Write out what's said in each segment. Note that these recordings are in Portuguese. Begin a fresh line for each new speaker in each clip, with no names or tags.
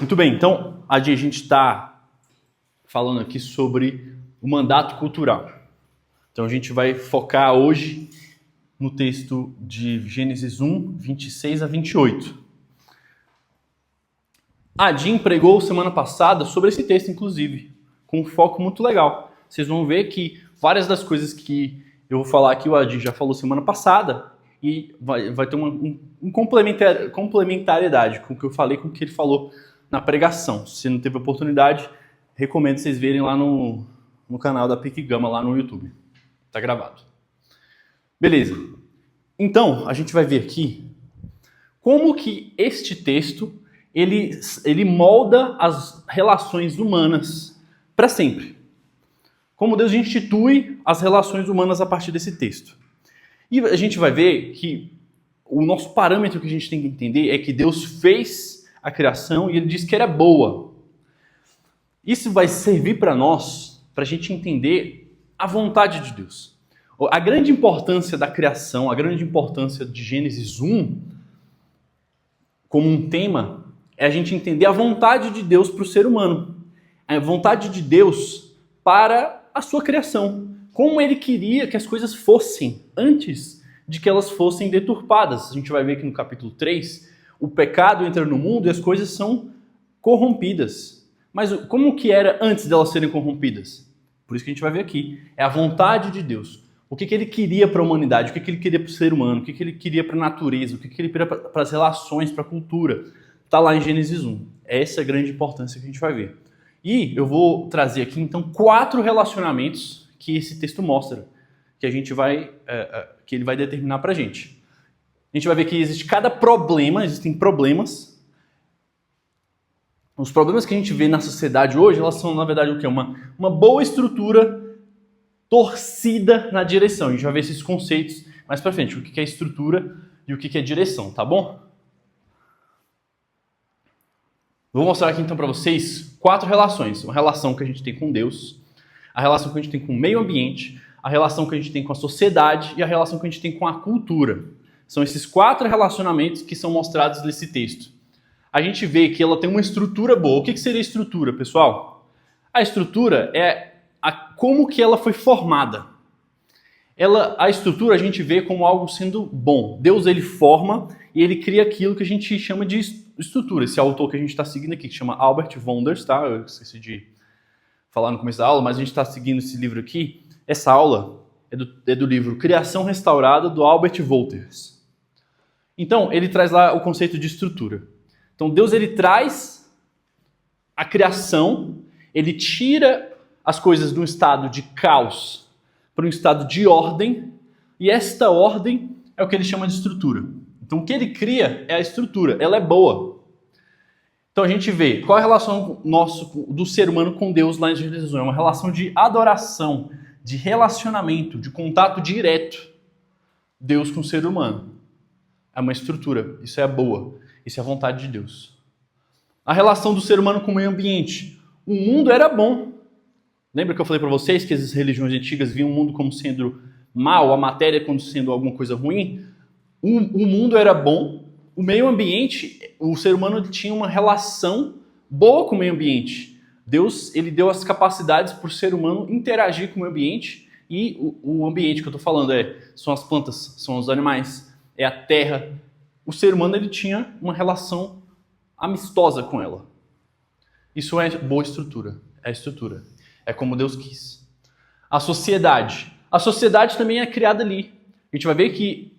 Muito bem, então a gente está falando aqui sobre o mandato cultural. Então a gente vai focar hoje no texto de Gênesis 1, 26 a 28. A Jean pregou semana passada sobre esse texto, inclusive, com um foco muito legal. Vocês vão ver que várias das coisas que eu vou falar aqui, o Adi já falou semana passada, e vai ter uma complementariedade com o que eu falei, com o que ele falou na pregação. Se não teve oportunidade, recomendo vocês verem lá no canal da Pique Gama, lá no YouTube. Tá gravado. Beleza. Então, a gente vai ver aqui como que este texto ele molda as relações humanas para sempre. Como Deus institui as relações humanas a partir desse texto. E a gente vai ver que o nosso parâmetro que a gente tem que entender é que Deus fez a criação e ele disse que era boa. Isso vai servir para nós, para a gente entender a vontade de Deus. A grande importância da criação, a grande importância de Gênesis 1, como um tema, é a gente entender a vontade de Deus para o ser humano. A vontade de Deus para a sua criação. Como ele queria que as coisas fossem antes de que elas fossem deturpadas. A gente vai ver que no capítulo 3, o pecado entra no mundo e as coisas são corrompidas. Mas como que era antes delas serem corrompidas? Por isso que a gente vai ver aqui. É a vontade de Deus. O que ele queria para a humanidade, o que ele queria para o ser humano, o que ele queria para a natureza, o que ele queria para as relações, para a cultura. Está lá em Gênesis 1. Essa é a grande importância que a gente vai ver. E eu vou trazer aqui, então, 4 relacionamentos que esse texto mostra, que a gente vai, que ele vai determinar para a gente. A gente vai ver que existe cada problema, existem problemas. Os problemas que a gente vê na sociedade hoje, elas são, na verdade, o quê? Uma boa estrutura torcida na direção. A gente vai ver esses conceitos mais para frente, o que é estrutura e o que é direção, tá bom? Vou mostrar aqui então para vocês 4 relações. Uma relação que a gente tem com Deus, a relação que a gente tem com o meio ambiente, a relação que a gente tem com a sociedade e a relação que a gente tem com a cultura. São esses 4 relacionamentos que são mostrados nesse texto. A gente vê que ela tem uma estrutura boa. O que seria estrutura, pessoal? A estrutura é como que ela foi formada. A estrutura a gente vê como algo sendo bom. Deus ele forma e ele cria aquilo que a gente chama de estrutura. Esse autor que a gente está seguindo aqui, que chama Albert Wonders, tá? Eu esqueci de falar no começo da aula, mas a gente está seguindo esse livro aqui. Essa aula é do livro Criação Restaurada, do Albert Wolters. Então, ele traz lá o conceito de estrutura. Então, Deus ele traz a criação, ele tira as coisas de um estado de caos para um estado de ordem, e esta ordem é o que ele chama de estrutura. Então, o que ele cria é a estrutura, ela é boa. Então, a gente vê qual é a relação do ser humano com Deus lá em Gênesis 1. É uma relação de adoração, de relacionamento, de contato direto. Deus com o ser humano. É uma estrutura, isso é boa, isso é a vontade de Deus. A relação do ser humano com o meio ambiente. O mundo era bom. Lembra que eu falei para vocês que as religiões antigas viam o mundo como sendo mal, a matéria como sendo alguma coisa ruim? O mundo era bom, o meio ambiente, o ser humano tinha uma relação boa com o meio ambiente. Deus ele deu as capacidades para o ser humano interagir com o meio ambiente, e o ambiente que eu estou falando são as plantas, são os animais, é a terra. O ser humano ele tinha uma relação amistosa com ela. Isso é boa estrutura, é a estrutura. É como Deus quis. A sociedade também é criada ali. A gente vai ver que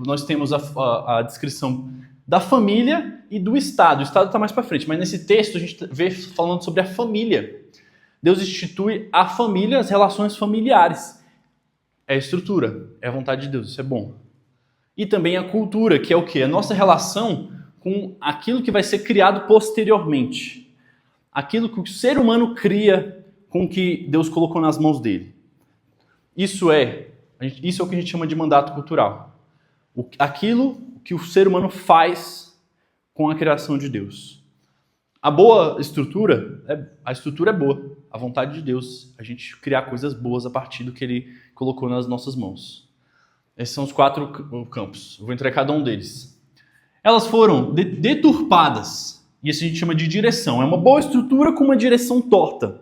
nós temos a descrição da família e do Estado. O Estado está mais para frente, mas nesse texto a gente vê falando sobre a família. Deus institui a família, as relações familiares. É a estrutura, é a vontade de Deus, isso é bom. E também a cultura, que é o quê? A nossa relação com aquilo que vai ser criado posteriormente. Aquilo que o ser humano cria com o que Deus colocou nas mãos dele. Isso é o que a gente chama de mandato cultural. Aquilo que o ser humano faz com a criação de Deus. A estrutura é boa. A vontade de Deus, a gente criar coisas boas a partir do que ele colocou nas nossas mãos. Esses são os 4 campos. Eu vou entrar em cada um deles. Elas foram deturpadas. E isso a gente chama de direção. É uma boa estrutura com uma direção torta.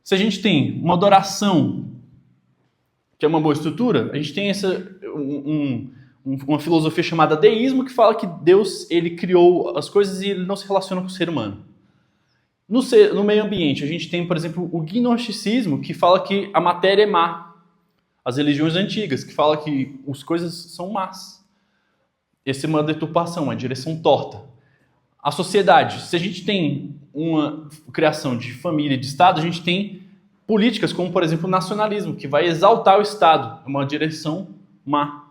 Se a gente tem uma adoração, que é uma boa estrutura, a gente tem uma filosofia chamada deísmo, que fala que Deus ele criou as coisas e ele não se relaciona com o ser humano. No meio ambiente, a gente tem, por exemplo, o gnosticismo, que fala que a matéria é má. As religiões antigas, que falam que as coisas são más. Essa é uma deturpação, uma direção torta. A sociedade, se a gente tem uma criação de família, de Estado, a gente tem políticas como, por exemplo, o nacionalismo, que vai exaltar o Estado, uma direção má.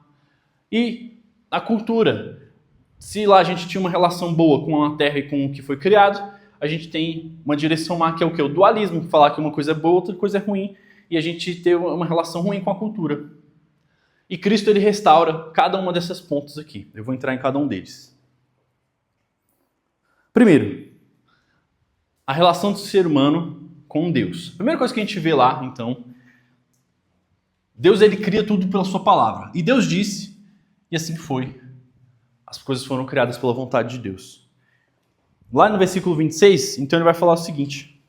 E a cultura, se lá a gente tinha uma relação boa com a terra e com o que foi criado, a gente tem uma direção má, que é o quê? O dualismo, falar que uma coisa é boa, outra coisa é ruim, e a gente tem uma relação ruim com a cultura. E Cristo, ele restaura cada uma dessas pontos aqui. Eu vou entrar em cada um deles. Primeiro, a relação do ser humano com Deus. A primeira coisa que a gente vê lá, então, Deus ele cria tudo pela sua palavra. E Deus disse, e assim foi. As coisas foram criadas pela vontade de Deus. Lá no versículo 26, então ele vai falar o seguinte.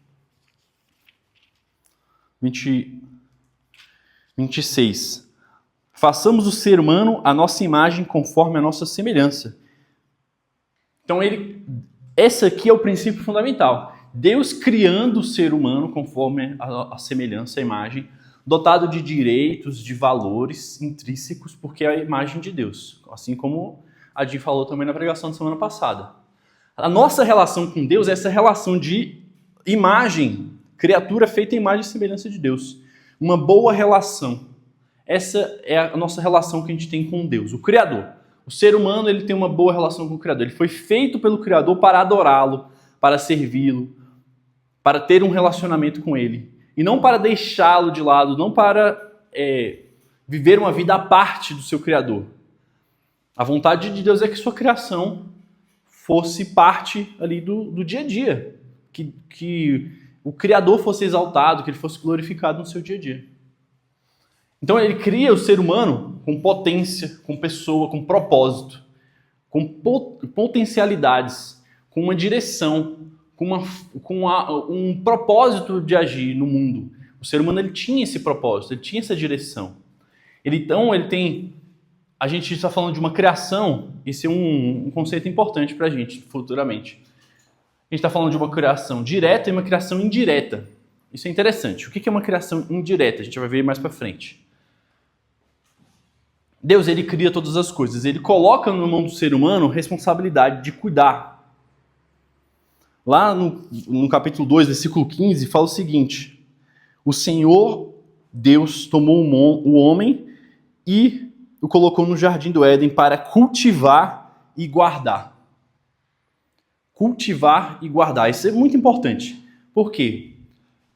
26. Façamos o ser humano a nossa imagem conforme a nossa semelhança. Então esse aqui é o princípio fundamental. Deus criando o ser humano conforme a semelhança, a imagem, dotado de direitos, de valores intrínsecos, porque é a imagem de Deus. Assim como a Di falou também na pregação da semana passada. A nossa relação com Deus é essa relação de imagem, criatura feita em imagem e semelhança de Deus. Uma boa relação. Essa é a nossa relação que a gente tem com Deus, o Criador. O ser humano ele tem uma boa relação com o Criador. Ele foi feito pelo Criador para adorá-lo, para servi-lo, para ter um relacionamento com Ele. E não para deixá-lo de lado, não para viver uma vida à parte do seu Criador. A vontade de Deus é que sua criação fosse parte ali do dia a dia. Que o Criador fosse exaltado, que ele fosse glorificado no seu dia a dia. Então ele cria o ser humano com potência, com pessoa, com propósito, com potencialidades, com uma direção, com um propósito de agir no mundo. O ser humano ele tinha esse propósito, ele tinha essa direção. Então ele tem... A gente está falando de uma criação, esse é um conceito importante para a gente futuramente. A gente está falando de uma criação direta e uma criação indireta. Isso é interessante. O que é uma criação indireta? A gente vai ver mais para frente. Deus ele cria todas as coisas. Ele coloca na mão do ser humano responsabilidade de cuidar. Lá no capítulo 2, versículo 15, fala o seguinte. O Senhor Deus tomou o homem e o colocou no jardim do Éden para cultivar e guardar. Cultivar e guardar. Isso é muito importante. Por quê?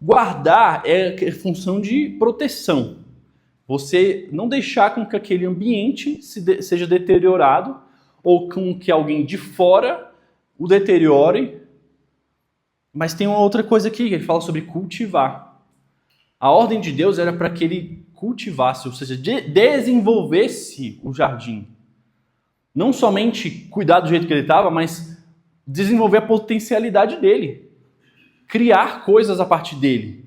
Guardar é função de proteção. Você não deixar com que aquele ambiente seja deteriorado ou com que alguém de fora o deteriore. Mas tem uma outra coisa aqui, ele fala sobre cultivar. A ordem de Deus era para que ele cultivasse, ou seja, desenvolvesse o jardim. Não somente cuidar do jeito que ele estava, mas desenvolver a potencialidade dele. Criar coisas a partir dele.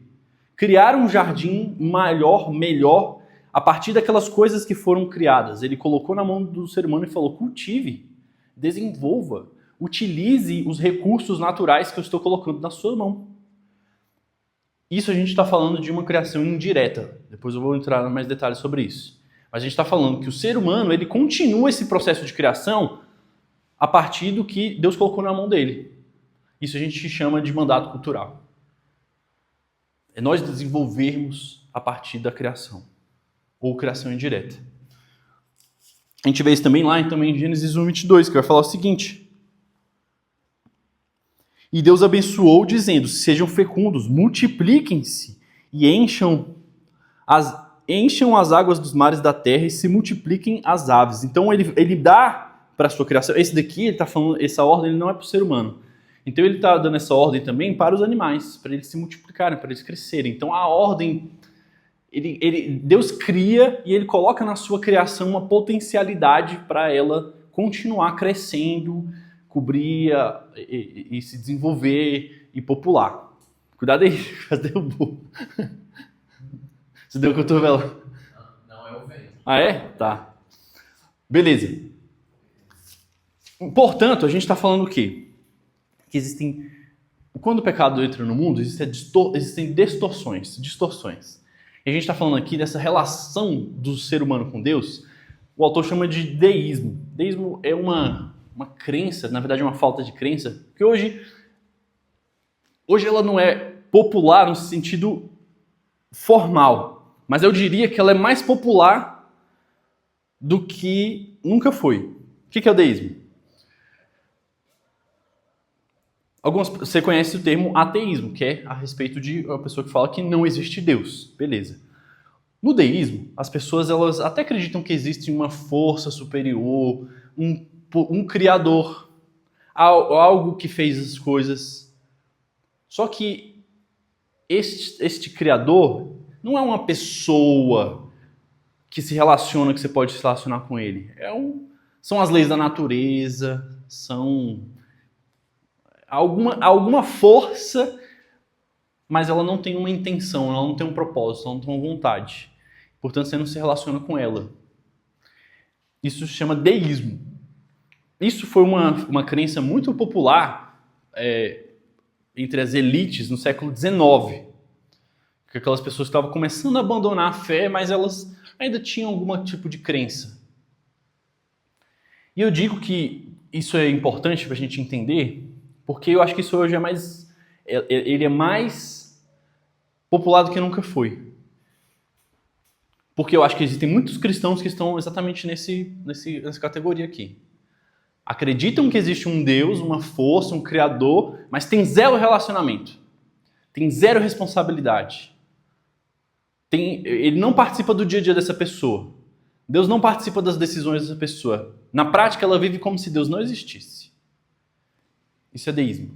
Criar um jardim maior, melhor, a partir daquelas coisas que foram criadas. Ele colocou na mão do ser humano e falou, cultive, desenvolva, utilize os recursos naturais que eu estou colocando na sua mão. Isso a gente está falando de uma criação indireta. Depois eu vou entrar em mais detalhes sobre isso. Mas a gente está falando que o ser humano ele continua esse processo de criação a partir do que Deus colocou na mão dele. Isso a gente chama de mandato cultural. É nós desenvolvermos a partir da criação. Ou criação indireta. A gente vê isso também lá em Gênesis 1:22, que vai falar o seguinte. E Deus abençoou dizendo, sejam fecundos, multipliquem-se e encham as águas dos mares da terra e se multipliquem as aves. Então ele dá para a sua criação. Esse daqui, ele está falando, essa ordem ele não é para o ser humano. Então ele está dando essa ordem também para os animais, para eles se multiplicarem, para eles crescerem. Então a ordem, Deus cria e ele coloca na sua criação uma potencialidade para ela continuar crescendo, cobrir e se desenvolver e popular. Cuidado aí, quase derrubou. Você deu cotovelo?
Não, é o vento.
Ah, é? Tá. Beleza. Portanto, a gente está falando o quê? Que existem... Quando o pecado entra no mundo, existem distorções. E a gente está falando aqui dessa relação do ser humano com Deus, o autor chama de deísmo. Deísmo é uma crença, na verdade é uma falta de crença, que hoje ela não é popular no sentido formal, mas eu diria que ela é mais popular do que nunca foi. O que é o deísmo? Você conhece o termo ateísmo, que é a respeito de uma pessoa que fala que não existe Deus. Beleza. No deísmo, as pessoas elas até acreditam que existe uma força superior, um criador, algo que fez as coisas. Só que este criador não é uma pessoa que se relaciona, que você pode se relacionar com ele. São as leis da natureza, são alguma força, mas ela não tem uma intenção, ela não tem um propósito, ela não tem uma vontade. Portanto, você não se relaciona com ela. Isso se chama deísmo. Isso foi uma crença muito popular entre as elites no século XIX. Que aquelas pessoas estavam começando a abandonar a fé, mas elas ainda tinham algum tipo de crença. E eu digo que isso é importante para a gente entender, porque eu acho que isso hoje ele é mais popular do que nunca foi. Porque eu acho que existem muitos cristãos que estão exatamente nessa categoria aqui. Acreditam que existe um Deus, uma força, um Criador, mas tem zero relacionamento. Tem zero responsabilidade. Ele não participa do dia a dia dessa pessoa. Deus não participa das decisões dessa pessoa. Na prática, ela vive como se Deus não existisse. Isso é deísmo.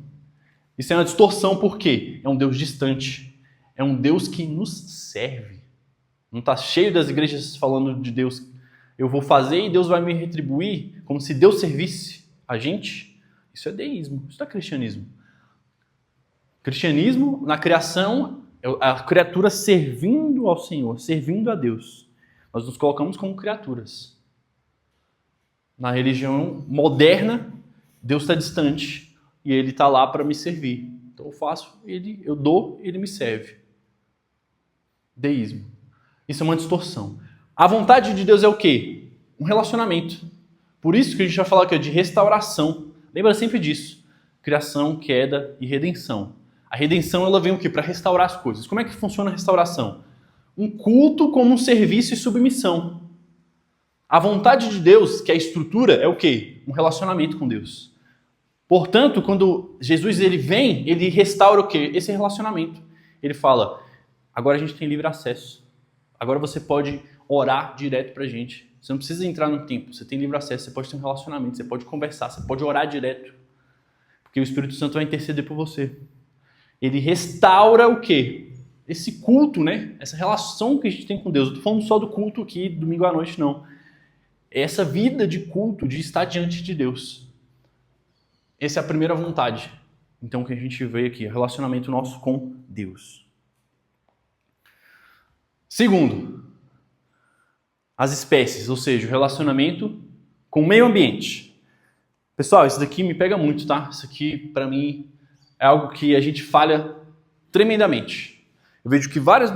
Isso é uma distorção, por quê? É um Deus distante. É um Deus que nos serve. Não está cheio das igrejas falando de Deus, eu vou fazer e Deus vai me retribuir, como se Deus servisse a gente. Isso é deísmo, isso não é cristianismo. Cristianismo, na criação, é a criatura servindo ao Senhor, servindo a Deus. Nós nos colocamos como criaturas. Na religião moderna, Deus está distante. E ele está lá para me servir. Então eu faço, eu dou, ele me serve. Deísmo. Isso é uma distorção. A vontade de Deus é o quê? Um relacionamento. Por isso que a gente vai falar aqui de restauração. Lembra sempre disso. Criação, queda e redenção. A redenção ela vem o quê? Para restaurar as coisas. Como é que funciona a restauração? Um culto como um serviço e submissão. A vontade de Deus, que é a estrutura, é o quê? Um relacionamento com Deus. Portanto, quando Jesus ele vem, ele restaura o quê? Esse relacionamento. Ele fala, agora a gente tem livre acesso. Agora você pode orar direto pra gente. Você não precisa entrar no templo, você tem livre acesso, você pode ter um relacionamento, você pode conversar, você pode orar direto. Porque o Espírito Santo vai interceder por você. Ele restaura o quê? Esse culto, né? Essa relação que a gente tem com Deus. Eu tô falando só do culto aqui, domingo à noite, não. É essa vida de culto, de estar diante de Deus. Essa é a primeira vontade. Então, que a gente vê aqui, o relacionamento nosso com Deus. Segundo, as espécies, ou seja, o relacionamento com o meio ambiente. Pessoal, isso daqui me pega muito, tá? Isso aqui, para mim, é algo que a gente falha tremendamente. Eu vejo que várias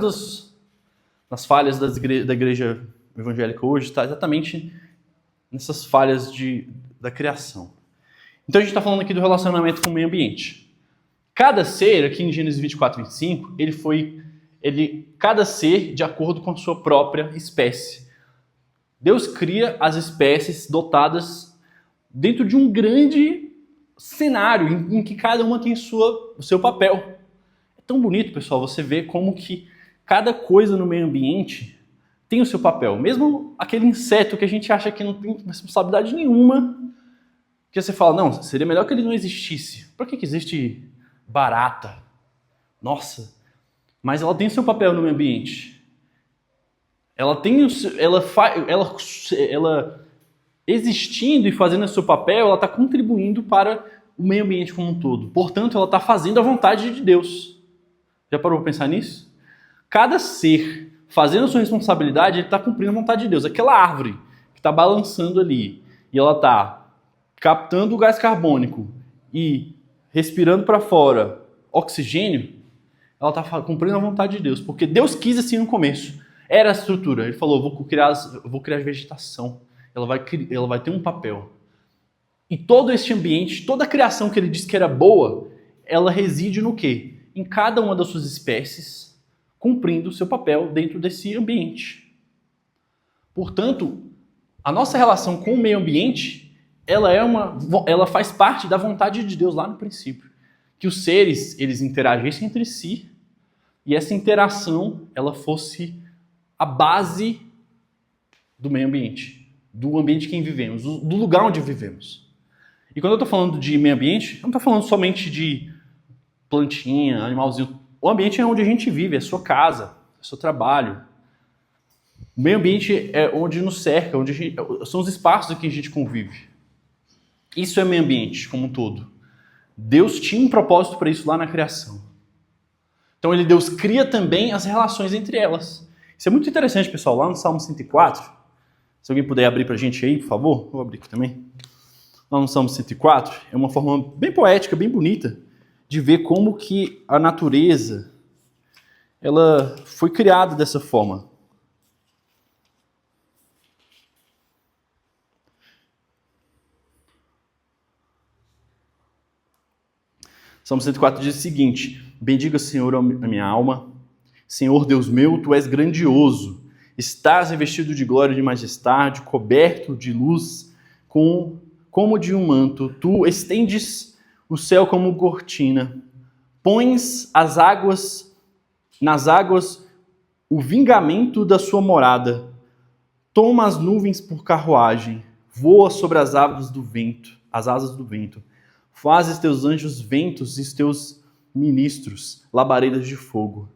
das falhas da igreja evangélica hoje está exatamente nessas falhas da criação. Então a gente está falando aqui do relacionamento com o meio ambiente. Cada ser, aqui em Gênesis 24, 25, cada ser de acordo com a sua própria espécie. Deus cria as espécies dotadas dentro de um grande cenário em que cada uma tem o seu papel. É tão bonito, pessoal, você ver como que cada coisa no meio ambiente tem o seu papel. Mesmo aquele inseto que a gente acha que não tem responsabilidade nenhuma, que você fala, não, seria melhor que ele não existisse. Por que existe barata? Nossa, mas ela tem o seu papel no meio ambiente. Ela existindo e fazendo o seu papel, ela está contribuindo para o meio ambiente como um todo. Portanto, ela está fazendo a vontade de Deus. Já parou para pensar nisso? Cada ser fazendo a sua responsabilidade, ele está cumprindo a vontade de Deus. Aquela árvore que está balançando ali e ela está captando o gás carbônico e respirando para fora oxigênio, ela está cumprindo a vontade de Deus, porque Deus quis assim no começo. Era a estrutura. Ele falou, vou criar vegetação. Ela vai ter um papel. E todo este ambiente, toda a criação que ele disse que era boa, ela reside no quê? Em cada uma das suas espécies, cumprindo o seu papel dentro desse ambiente. Portanto, a nossa relação com o meio ambiente, ela faz parte da vontade de Deus lá no princípio. Que os seres, eles interagissem entre si, e essa interação, ela fosse a base do meio ambiente, do ambiente em que vivemos, do lugar onde vivemos. E quando eu estou falando de meio ambiente, eu não estou falando somente de plantinha, animalzinho. O ambiente é onde a gente vive, é a sua casa, é o seu trabalho. O meio ambiente é onde nos cerca, são os espaços em que a gente convive. Isso é meio ambiente como um todo. Deus tinha um propósito para isso lá na criação. Então Deus cria também as relações entre elas. Isso é muito interessante, pessoal, lá no Salmo 104. Se alguém puder abrir para a gente aí, por favor. Vou abrir aqui também. Lá no Salmo 104, é uma forma bem poética, bem bonita, de ver como que a natureza ela foi criada dessa forma. Salmo 104 diz o seguinte: bendiga, Senhor, a minha alma. Senhor Deus meu, tu és grandioso. Estás revestido de glória e de majestade, coberto de luz, como de um manto. Tu estendes o céu como cortina. Pões nas águas o vingamento da sua morada. Toma as nuvens por carruagem. Voa sobre as asas do vento. Fazes teus anjos ventos e teus ministros labaredas de fogo.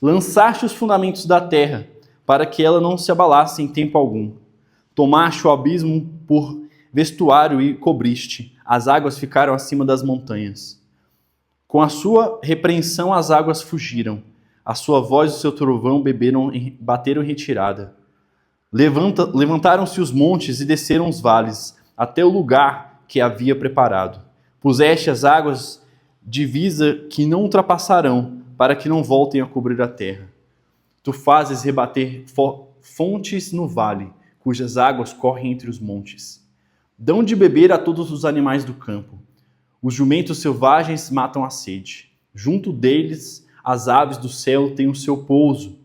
Lançaste os fundamentos da terra, para que ela não se abalasse em tempo algum. Tomaste o abismo por vestuário e cobriste. As águas ficaram acima das montanhas. Com a sua repreensão as águas fugiram. A sua voz e o seu trovão bateram em retirada. Levantaram-se os montes e desceram os vales, até o lugar que havia preparado. Puseste as águas divisa que não ultrapassarão, para que não voltem a cobrir a terra. Tu fazes rebater fontes no vale, cujas águas correm entre os montes. Dão de beber a todos os animais do campo. Os jumentos selvagens matam a sede. Junto deles, as aves do céu têm o seu pouso.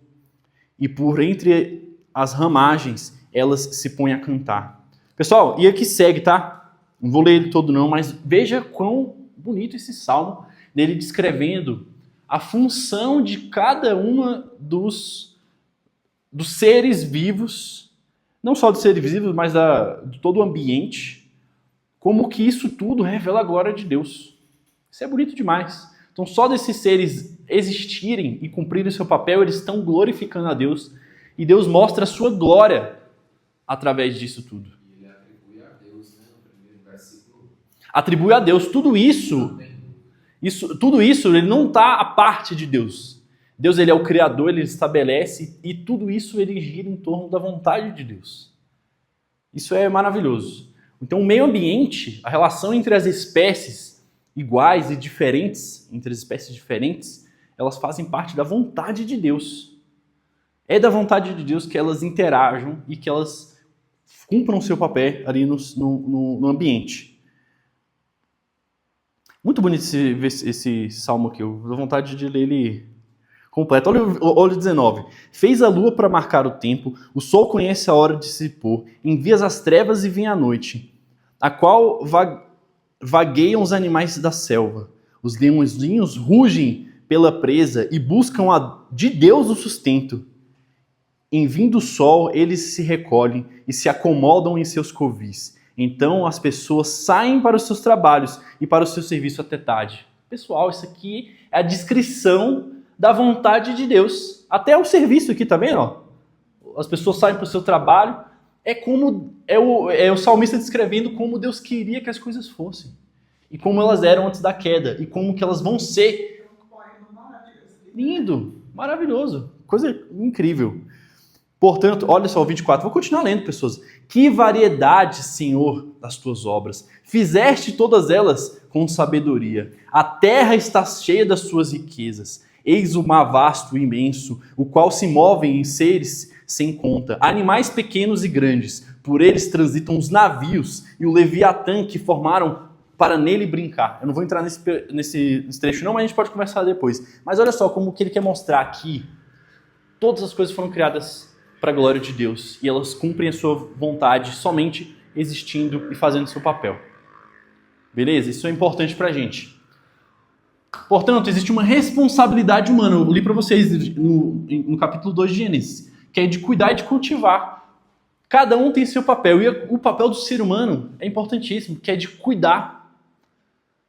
E por entre as ramagens, elas se põem a cantar. Pessoal, e aqui segue, tá? Não vou ler ele todo não, mas veja quão bonito esse salmo dele descrevendo a função de cada uma dos seres vivos, não só dos seres vivos, mas de todo o ambiente, como que isso tudo revela a glória de Deus. Isso é bonito demais. Então, só desses seres existirem e cumprirem o seu papel, eles estão glorificando a Deus, e Deus mostra a sua glória através disso tudo.
E ele atribui a Deus, né, no primeiro versículo.
Atribui a Deus tudo isso. Tudo isso ele não está à parte de Deus. Deus ele é o Criador, ele estabelece, e tudo isso ele gira em torno da vontade de Deus. Isso é maravilhoso. Então o meio ambiente, a relação entre as espécies iguais e diferentes, entre as espécies diferentes, elas fazem parte da vontade de Deus. É da vontade de Deus que elas interajam e que elas cumpram o seu papel ali no ambiente. Muito bonito esse salmo aqui, eu dou vontade de ler ele completo. Olha o 19. Fez a lua para marcar o tempo, o sol conhece a hora de se pôr, envias as trevas e vem a noite, a qual vagueiam os animais da selva. Os leõezinhos rugem pela presa e buscam de Deus o sustento. Em vindo o sol, eles se recolhem e se acomodam em seus covis. Então as pessoas saem para os seus trabalhos e para o seu serviço até tarde. Pessoal, isso aqui é a descrição da vontade de Deus. Até o serviço aqui, tá vendo? As pessoas saem para o seu trabalho é o salmista descrevendo como Deus queria que as coisas fossem. E como elas eram antes da queda. E como que elas vão ser. Lindo, maravilhoso, coisa incrível. Portanto, olha só o 24, vou continuar lendo, pessoas. Que variedade, Senhor, das tuas obras. Fizeste todas elas com sabedoria. A terra está cheia das suas riquezas. Eis o mar vasto e imenso, o qual se move em seres sem conta. Animais pequenos e grandes, por eles transitam os navios e o Leviatã que formaram para nele brincar. Eu não vou entrar nesse trecho não, mas a gente pode conversar depois. Mas olha só como que ele quer mostrar aqui. Todas as coisas foram criadas para a glória de Deus. E elas cumprem a sua vontade somente existindo e fazendo seu papel. Beleza? Isso é importante para a gente. Portanto, existe uma responsabilidade humana. Eu li para vocês no capítulo 2 de Gênesis, que é de cuidar e de cultivar. Cada um tem seu papel. E o papel do ser humano é importantíssimo, que é de cuidar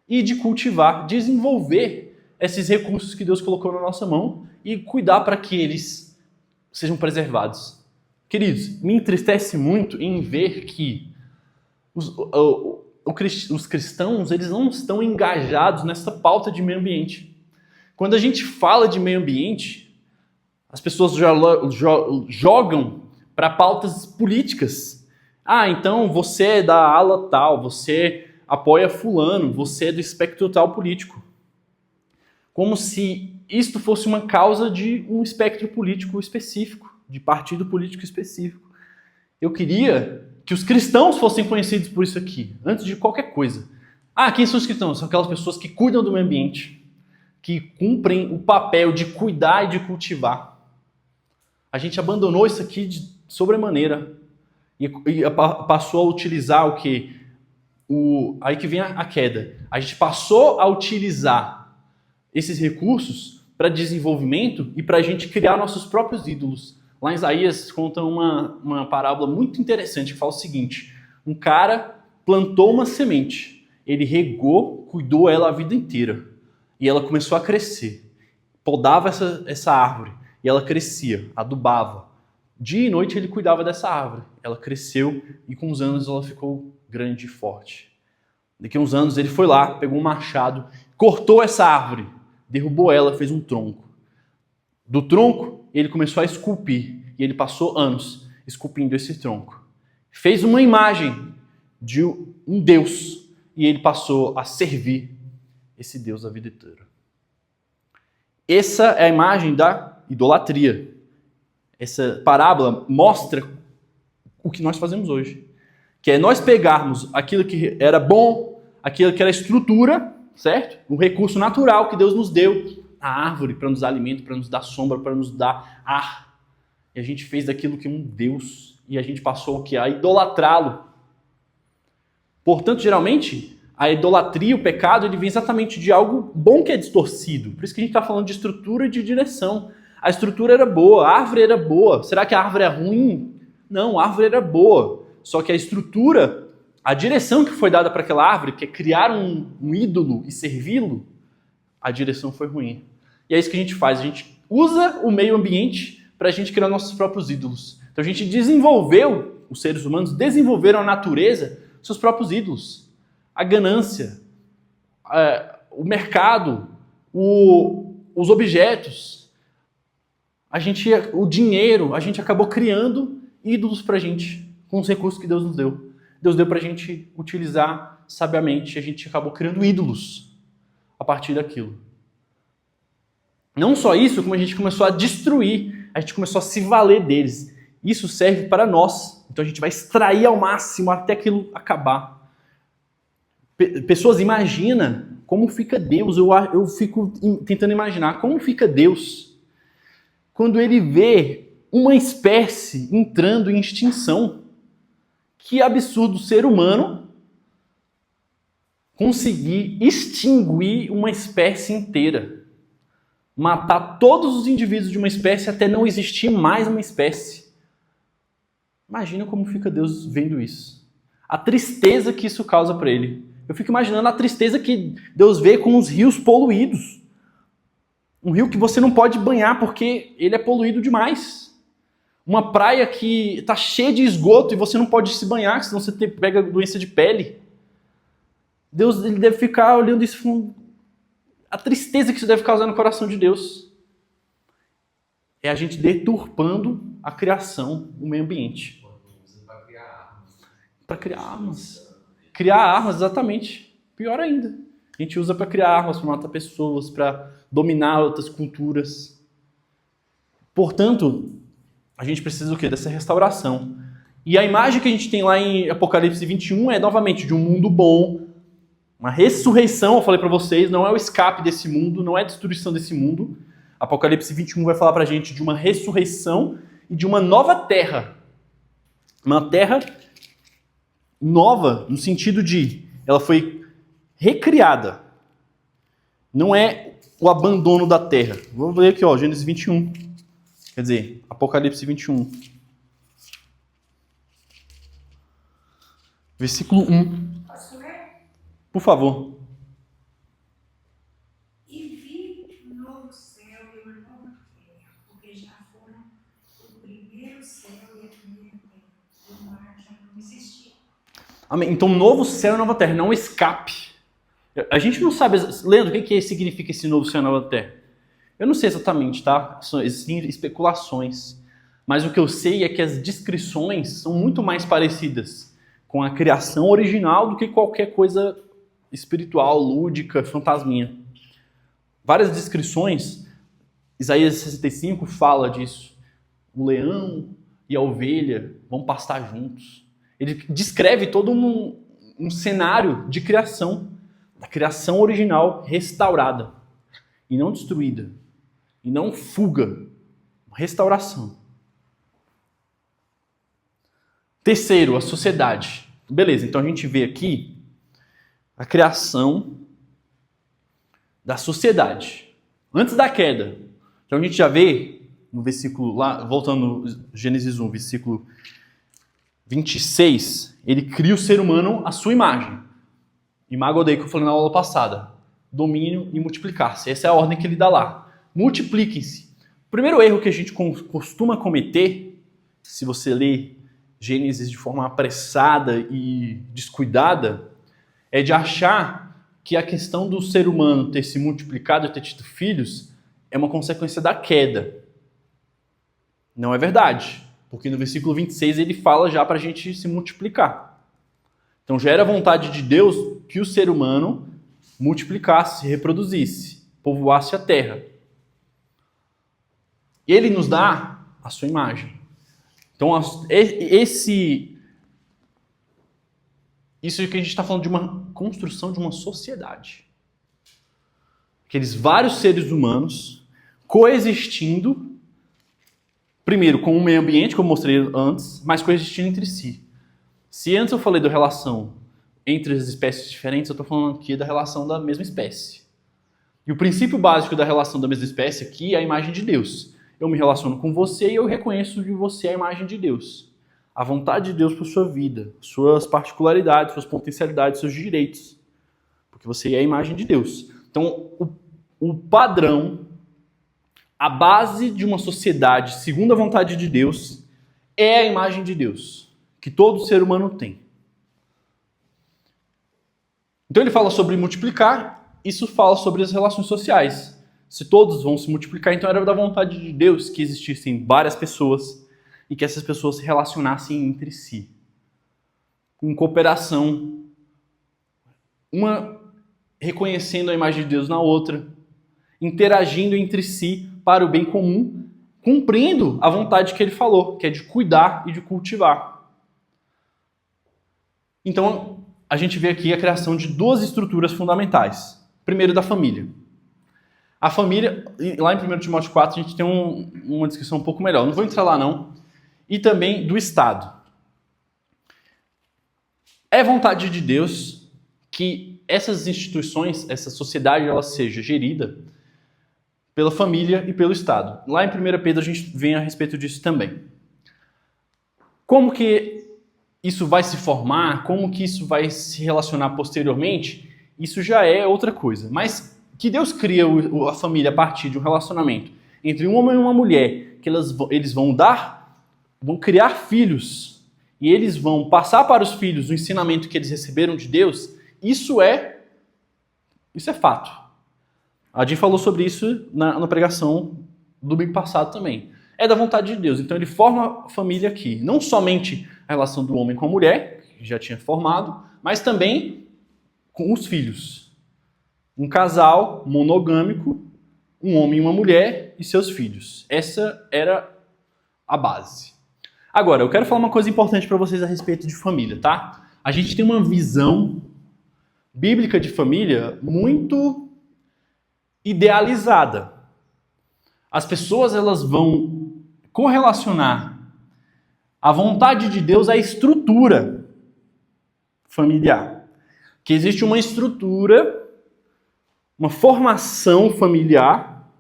e de cultivar, desenvolver esses recursos que Deus colocou na nossa mão e cuidar para que eles sejam preservados. Queridos, me entristece muito em ver que os cristãos eles não estão engajados nessa pauta de meio ambiente. Quando a gente fala de meio ambiente, as pessoas jogam para pautas políticas. Ah, então você é da ala tal, você apoia fulano, você é do espectro tal político. Como se isto fosse uma causa de um espectro político específico, de partido político específico. Eu queria que os cristãos fossem conhecidos por isso aqui, antes de qualquer coisa. Ah, quem são os cristãos? São aquelas pessoas que cuidam do meio ambiente, que cumprem o papel de cuidar e de cultivar. A gente abandonou isso aqui de sobremaneira e passou a utilizar o quê? Aí que vem a queda. A gente passou a utilizar esses recursos para desenvolvimento e para a gente criar nossos próprios ídolos. Lá em Isaías conta uma parábola muito interessante que fala o seguinte: um cara plantou uma semente, ele regou, cuidou ela a vida inteira e ela começou a crescer. Podava essa árvore e ela crescia, adubava. Dia e noite ele cuidava dessa árvore. Ela cresceu e com os anos ela ficou grande e forte. Daqui a uns anos ele foi lá, pegou um machado, cortou essa árvore, derrubou ela, fez um tronco. Do tronco ele começou a esculpir e ele passou anos esculpindo esse tronco. Fez uma imagem de um Deus e ele passou a servir esse Deus a vida inteira. Essa é a imagem da idolatria. Essa parábola mostra o que nós fazemos hoje. Que é nós pegarmos aquilo que era bom, aquilo que era estrutura, certo? Um recurso natural que Deus nos deu, a árvore para nos dar alimento, para nos dar sombra, para nos dar ar. E a gente fez daquilo que um Deus, e a gente passou o quê? A idolatrá-lo. Portanto, geralmente, a idolatria, o pecado, ele vem exatamente de algo bom que é distorcido. Por isso que a gente está falando de estrutura e de direção. A estrutura era boa, a árvore era boa. Será que a árvore é ruim? Não, a árvore era boa. Só que a estrutura, a direção que foi dada para aquela árvore, que é criar um ídolo e servi-lo, a direção foi ruim. E é isso que a gente faz. A gente usa o meio ambiente para a gente criar nossos próprios ídolos. Então a gente desenvolveu, os seres humanos desenvolveram a natureza, seus próprios ídolos. A ganância, o mercado, os objetos, o dinheiro, a gente acabou criando ídolos para a gente, com os recursos que Deus nos deu. Deus deu para a gente utilizar sabiamente, a gente acabou criando ídolos a partir daquilo. Não só isso, como a gente começou a destruir, a gente começou a se valer deles. Isso serve para nós. Então a gente vai extrair ao máximo até aquilo acabar. Pessoas, imagina como fica Deus. Eu fico tentando imaginar como fica Deus quando ele vê uma espécie entrando em extinção. Que absurdo o ser humano conseguir extinguir uma espécie inteira. Matar todos os indivíduos de uma espécie até não existir mais uma espécie. Imagina como fica Deus vendo isso. A tristeza que isso causa para ele. Eu fico imaginando a tristeza que Deus vê com os rios poluídos. Um rio que você não pode banhar porque ele é poluído demais. Uma praia que está cheia de esgoto e você não pode se banhar, senão você pega doença de pele. Deus ele deve ficar olhando isso com a tristeza que isso deve causar no coração de Deus. É a gente deturpando a criação, o meio ambiente.
Para criar armas.
Para criar armas. Criar armas, exatamente. Pior ainda. A gente usa para criar armas, para matar pessoas, para dominar outras culturas. Portanto, a gente precisa do quê? Dessa restauração. E a imagem que a gente tem lá em Apocalipse 21 é, novamente, de um mundo bom, uma ressurreição, eu falei para vocês, não é o escape desse mundo, não é a destruição desse mundo. Apocalipse 21 vai falar para a gente de uma ressurreição e de uma nova terra. Uma terra nova, no sentido de ela foi recriada. Não é o abandono da terra. Vamos ler aqui, ó, Gênesis 21. Quer dizer, Apocalipse 21. Versículo 1.
Posso ler?
Por favor.
E vi um novo céu e uma nova terra, porque já foram o primeiro céu e a primeira terra. O mar já não existia.
Amém. Então, novo céu e nova terra, não escape. A gente não sabe, Leandro, o que significa esse novo céu e nova terra? Eu não sei exatamente, tá? Existem especulações. Mas o que eu sei é que as descrições são muito mais parecidas com a criação original do que qualquer coisa espiritual, lúdica, fantasminha. Várias descrições, Isaías 65 fala disso. O leão e a ovelha vão pastar juntos. Ele descreve todo um cenário de criação, da criação original restaurada e não destruída, e não fuga, restauração. Terceiro, a sociedade. Beleza, então a gente vê aqui a criação da sociedade. Antes da queda. Então a gente já vê no versículo, lá, voltando Gênesis 1, versículo 26, ele cria o ser humano à sua imagem. Imago Dei, que eu falei na aula passada. Domínio e multiplicar-se. Essa é a ordem que ele dá lá. Multipliquem-se. O primeiro erro que a gente costuma cometer, se você ler Gênesis de forma apressada e descuidada, é de achar que a questão do ser humano ter se multiplicado e ter tido filhos é uma consequência da queda. Não é verdade, porque no versículo 26 ele fala já para a gente se multiplicar. Então já era vontade de Deus que o ser humano multiplicasse, se reproduzisse, povoasse a terra. Ele nos dá a sua imagem. Então, isso é que a gente está falando de uma construção de uma sociedade. Aqueles vários seres humanos coexistindo, primeiro com o meio ambiente, como eu mostrei antes, mas coexistindo entre si. Se antes eu falei da relação entre as espécies diferentes, eu estou falando aqui da relação da mesma espécie. E o princípio básico da relação da mesma espécie aqui é a imagem de Deus. Eu me relaciono com você e eu reconheço de você a imagem de Deus. A vontade de Deus para a sua vida, suas particularidades, suas potencialidades, seus direitos. Porque você é a imagem de Deus. Então, o padrão, a base de uma sociedade segundo a vontade de Deus é a imagem de Deus, que todo ser humano tem. Então ele fala sobre multiplicar, isso fala sobre as relações sociais. Se todos vão se multiplicar, então era da vontade de Deus que existissem várias pessoas e que essas pessoas se relacionassem entre si. Com cooperação, uma reconhecendo a imagem de Deus na outra, interagindo entre si para o bem comum, cumprindo a vontade que ele falou, que é de cuidar e de cultivar. Então, a gente vê aqui a criação de duas estruturas fundamentais. Primeiro, da família. A família, lá em 1 Timóteo 4, a gente tem uma descrição um pouco melhor. Não vou entrar lá, não. E também do Estado. É vontade de Deus que essas instituições, essa sociedade, ela seja gerida pela família e pelo Estado. Lá em 1 Pedro a gente vem a respeito disso também. Como que isso vai se formar, como que isso vai se relacionar posteriormente, isso já é outra coisa. Mas que Deus cria a família a partir de um relacionamento entre um homem e uma mulher, que eles vão dar vão criar filhos e eles vão passar para os filhos o ensinamento que eles receberam de Deus, isso é fato. A Jean falou sobre isso na pregação do domingo passado também. É da vontade de Deus. Então ele forma a família aqui. Não somente a relação do homem com a mulher, que já tinha formado, mas também com os filhos. Um casal monogâmico, um homem e uma mulher e seus filhos. Essa era a base. Agora, eu quero falar uma coisa importante para vocês a respeito de família, tá? A gente tem uma visão bíblica de família muito idealizada. As pessoas elas vão correlacionar a vontade de Deus à estrutura familiar. Que existe uma estrutura, uma formação familiar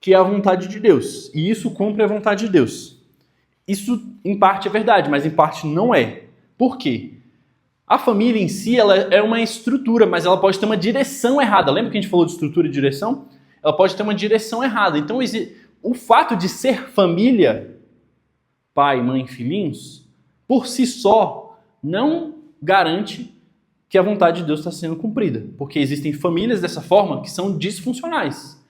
que é a vontade de Deus. E isso cumpre a vontade de Deus. Isso, em parte, é verdade, mas em parte não é. Por quê? A família em si ela é uma estrutura, mas ela pode ter uma direção errada. Lembra que a gente falou de estrutura e direção? Ela pode ter uma direção errada. Então, o fato de ser família, pai, mãe, filhinhos, por si só, não garante que a vontade de Deus está sendo cumprida. Porque existem famílias dessa forma que são disfuncionais.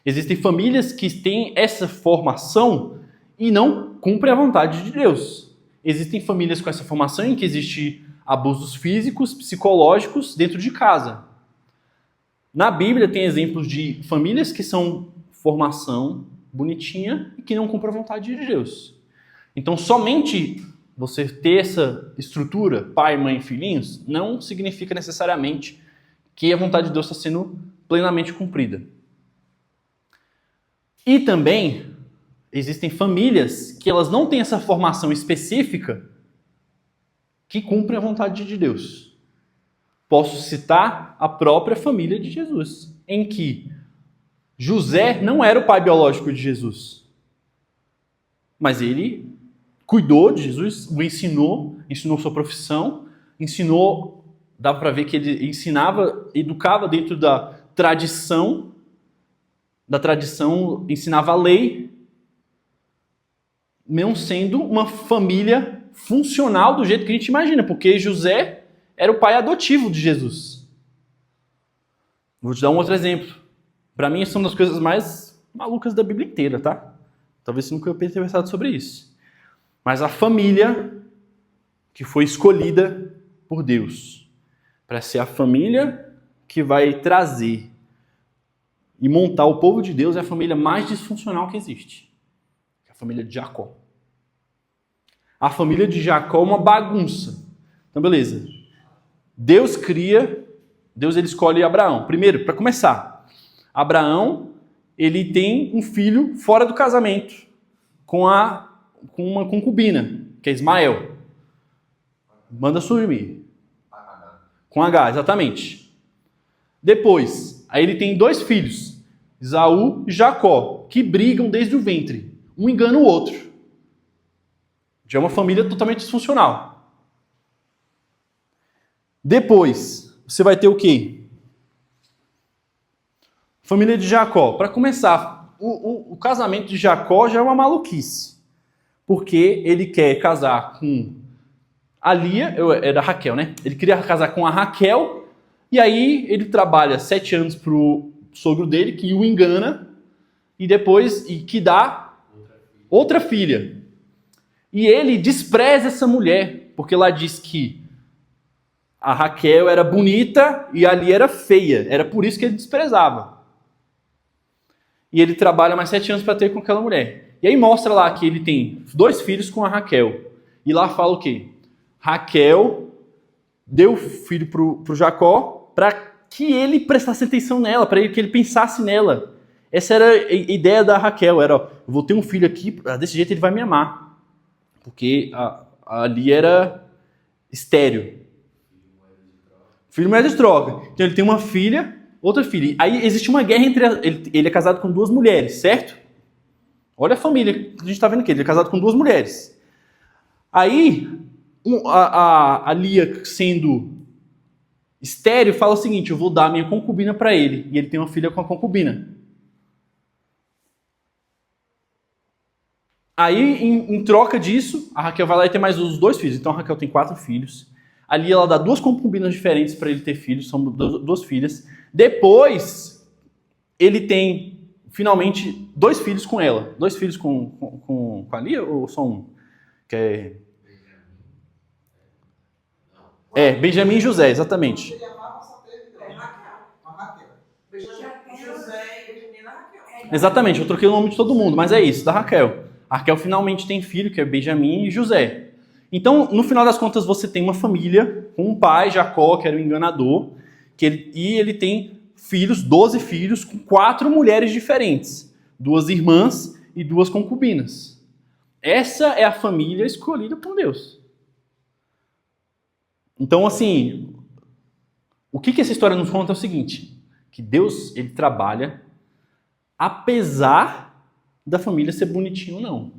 Existem famílias que têm essa formação e não cumprem a vontade de Deus. Existem famílias com essa formação em que existe abusos físicos, psicológicos dentro de casa. Na Bíblia tem exemplos de famílias que são formação bonitinha e que não cumprem a vontade de Deus. Então, somente você ter essa estrutura, pai, mãe, filhinhos, não significa necessariamente que a vontade de Deus está sendo plenamente cumprida. E também existem famílias que elas não têm essa formação específica que cumprem a vontade de Deus. Posso citar a própria família de Jesus, em que José não era o pai biológico de Jesus, mas ele cuidou de Jesus, o ensinou sua profissão, dava para ver que ele ensinava, educava dentro da tradição, ensinava a lei, não sendo uma família funcional do jeito que a gente imagina, porque José era o pai adotivo de Jesus. Vou te dar um outro exemplo. Para mim, essa é uma das coisas mais malucas da Bíblia inteira, tá? Talvez você nunca tenha pensado sobre isso. Mas a família que foi escolhida por Deus para ser a família que vai trazer e montar o povo de Deus é a família mais disfuncional que existe. É a família de Jacó. A família de Jacó é uma bagunça. Então, beleza. Deus ele escolhe Abraão. Primeiro, para começar, Abraão, ele tem um filho fora do casamento com uma concubina, que é Ismael. Manda sumir. Com H, exatamente. Depois, aí ele tem 2 filhos, Esaú e Jacó, que brigam desde o ventre. Um engana o outro. Já é uma família totalmente disfuncional. Depois, você vai ter o quê? Família de Jacó. Para começar, o casamento de Jacó já é uma maluquice. Porque ele quer casar com a Lia, é da Raquel, né? Ele queria casar com a Raquel, e aí ele trabalha 7 anos pro sogro dele, que o engana, e depois que dá outra filha. E ele despreza essa mulher, porque lá diz que a Raquel era bonita e a Lia era feia. Era por isso que ele desprezava. E ele trabalha mais 7 anos para ter com aquela mulher. E aí mostra lá que ele tem 2 filhos com a Raquel. E lá fala o quê? Raquel deu o filho pro Jacó para que ele prestasse atenção nela, para que ele pensasse nela. Essa era a ideia da Raquel. Era, eu vou ter um filho aqui, desse jeito ele vai me amar. Porque a Lia era estéril. Filho moeda de troca. Então ele tem uma filha, outra filha. Aí existe uma guerra entre... Ele é casado com 2 mulheres, certo? Olha a família que a gente está vendo aqui. Ele é casado com 2 mulheres. Aí a Lia, sendo estéril, fala o seguinte: eu vou dar a minha concubina para ele. E ele tem uma filha com a concubina. Aí, em troca disso, a Raquel vai lá e tem mais os 2 filhos. Então a Raquel tem 4 filhos. Ali ela dá 2 concubinas diferentes para ele ter filhos, são 2 filhas. Depois, ele tem, finalmente, 2 filhos com ela. 2 filhos com a Lia ou só um? Que Benjamim e José, exatamente.
Ele amava só teve Raquel. A Raquel. José e Benjamim da Raquel.
Exatamente, eu troquei o nome de todo mundo, mas é isso, da Raquel. A Raquel finalmente tem filho, que é Benjamim e José. Então, no final das contas, você tem uma família com um pai, Jacó, que era o enganador, e ele tem filhos, 12 filhos, com 4 mulheres diferentes. 2 irmãs e 2 concubinas. Essa é a família escolhida por Deus. Então, assim, o que essa história nos conta é o seguinte, que Deus, ele trabalha apesar da família ser bonitinha ou não.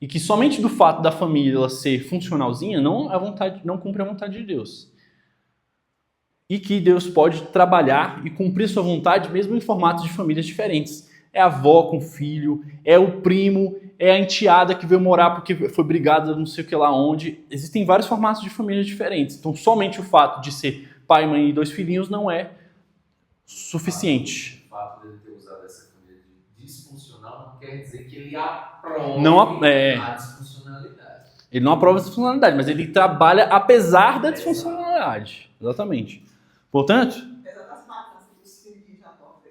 E que somente do fato da família ela ser funcionalzinha não cumpre a vontade de Deus. E que Deus pode trabalhar e cumprir sua vontade mesmo em formatos de famílias diferentes. É a avó com o filho, é o primo, é a enteada que veio morar porque foi brigada não sei o que lá onde. Existem vários formatos de famílias diferentes. Então somente o fato de ser pai, mãe e 2 filhinhos não é suficiente.
O fato dele ter usado essa família de disfuncional não quer dizer que ele aprove a disfuncionalidade.
Ele não aprova a disfuncionalidade, mas ele trabalha apesar da disfuncionalidade. Exatamente. Portanto...
das máquinas dos filhos de Jacó.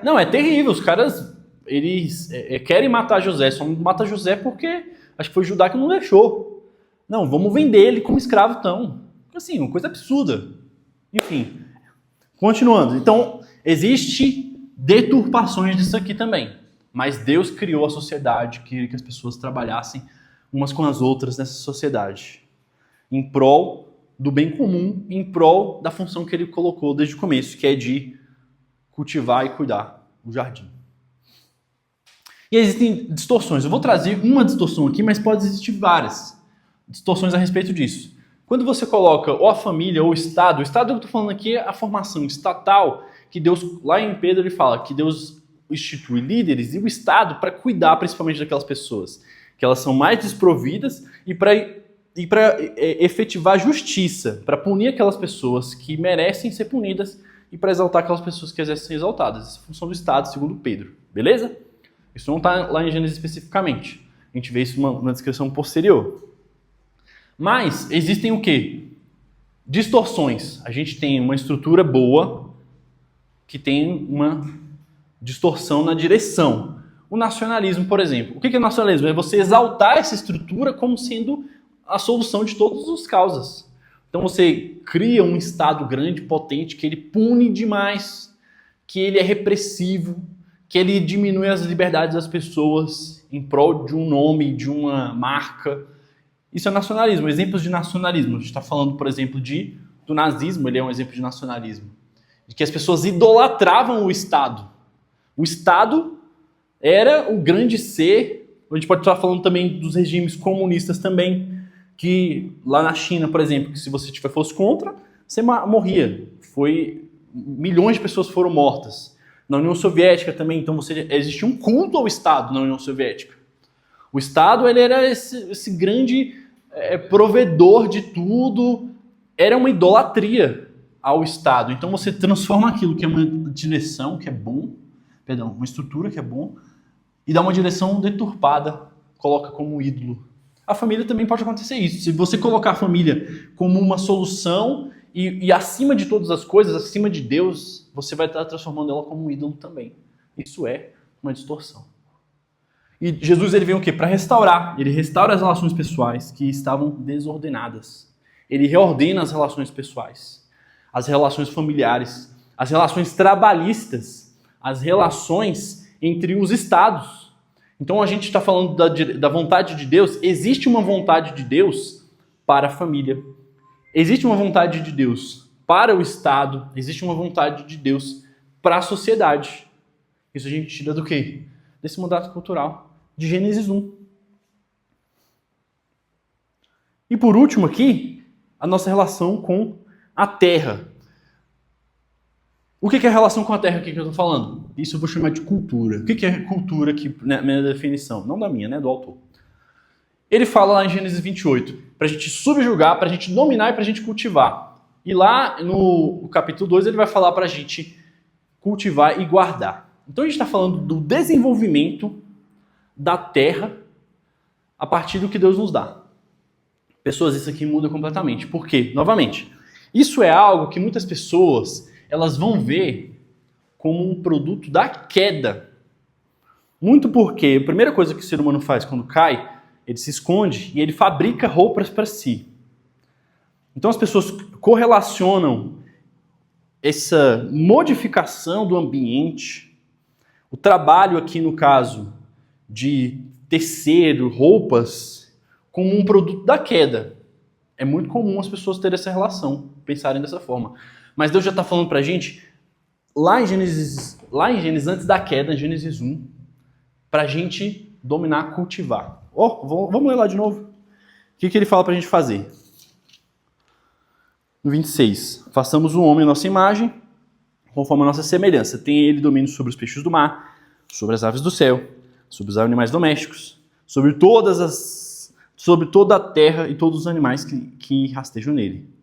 Não, é terrível. Os caras, eles querem matar José. Só não mata José porque acho que foi Judá que não deixou. Não, vamos vender ele como escravo então. Assim, uma coisa absurda. Enfim, continuando. Então, existe deturpações disso aqui também. Mas Deus criou a sociedade, queria que as pessoas trabalhassem umas com as outras nessa sociedade. Em prol do bem comum, em prol da função que ele colocou desde o começo, que é de cultivar e cuidar o jardim. E existem distorções. Eu vou trazer uma distorção aqui, mas pode existir várias distorções a respeito disso. Quando você coloca ou a família ou o Estado que eu estou falando aqui é a formação estatal, que Deus, lá em Pedro ele fala que Deus institui líderes e o Estado para cuidar principalmente daquelas pessoas, que elas são mais desprovidas e para efetivar justiça, para punir aquelas pessoas que merecem ser punidas e para exaltar aquelas pessoas que exercem ser exaltadas. Essa é a função do Estado, segundo Pedro. Beleza? Isso não está lá em Gênesis especificamente. A gente vê isso numa descrição posterior. Mas existem o quê? Distorções. A gente tem uma estrutura boa que tem uma distorção na direção. O nacionalismo, por exemplo. O que é nacionalismo? É você exaltar essa estrutura como sendo a solução de todas as causas. Então você cria um Estado grande, potente, que ele pune demais, que ele é repressivo, que ele diminui as liberdades das pessoas em prol de um nome, de uma marca. Isso é nacionalismo. Exemplos de nacionalismo. A gente está falando, por exemplo, do nazismo, ele é um exemplo de nacionalismo. De que as pessoas idolatravam o Estado. O Estado era o grande ser. A gente pode estar falando também dos regimes comunistas também, que lá na China, por exemplo, que se você fosse contra, você morria. Milhões de pessoas foram mortas. Na União Soviética também, então existia um culto ao Estado na União Soviética. O Estado ele era esse grande provedor de tudo, era uma idolatria ao Estado. Então você transforma aquilo que é uma direção que é bom, uma estrutura que é bom, e dá uma direção deturpada, coloca como ídolo. A família também pode acontecer isso. Se você colocar a família como uma solução e acima de todas as coisas, acima de Deus, você vai estar transformando ela como um ídolo também. Isso é uma distorção. E Jesus ele vem o quê? Para restaurar. Ele restaura as relações pessoais que estavam desordenadas. Ele reordena as relações pessoais, as relações familiares, as relações trabalhistas, as relações entre os estados. Então a gente está falando da vontade de Deus. Existe uma vontade de Deus para a família. Existe uma vontade de Deus para o Estado. Existe uma vontade de Deus para a sociedade. Isso a gente tira do quê? Desse mandato cultural de Gênesis 1. E por último aqui, a nossa relação com a terra. O que é a relação com a terra aqui que eu estou falando? Isso eu vou chamar de cultura. O que é cultura aqui, na minha definição? Não da minha, né? Do autor. Ele fala lá em Gênesis 28, para a gente subjugar, para a gente dominar e para a gente cultivar. E lá no capítulo 2 ele vai falar para a gente cultivar e guardar. Então a gente está falando do desenvolvimento da terra a partir do que Deus nos dá. Pessoas, isso aqui muda completamente. Por quê? Novamente, isso é algo que muitas pessoas elas vão ver como um produto da queda. Muito porque a primeira coisa que o ser humano faz quando cai, ele se esconde e ele fabrica roupas para si. Então as pessoas correlacionam essa modificação do ambiente, o trabalho aqui no caso de tecer roupas, como um produto da queda. É muito comum as pessoas terem essa relação, pensarem dessa forma. Mas Deus já está falando para a gente, lá em Gênesis, antes da queda, Gênesis 1, para a gente dominar, cultivar. Vamos ler lá de novo. O que ele fala para a gente fazer? No 26. Façamos o homem à nossa imagem, conforme a nossa semelhança. Tem ele domínio sobre os peixes do mar, sobre as aves do céu, sobre os animais domésticos, sobre toda a terra e todos os animais que rastejam nele.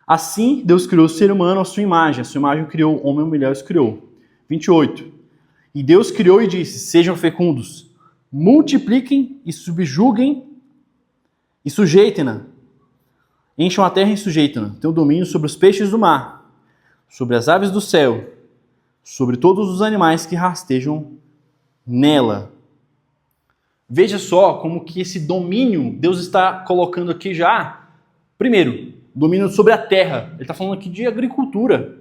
Assim, Deus criou o ser humano à sua imagem criou o homem e a mulher os criou. 28. E Deus criou e disse, sejam fecundos, multipliquem e subjuguem e sujeitem-na. Encham a terra e sujeitem-na. Tenham domínio sobre os peixes do mar, sobre as aves do céu, sobre todos os animais que rastejam nela. Veja só como que esse domínio Deus está colocando aqui já. Primeiro, domínio sobre a terra. Ele está falando aqui de agricultura.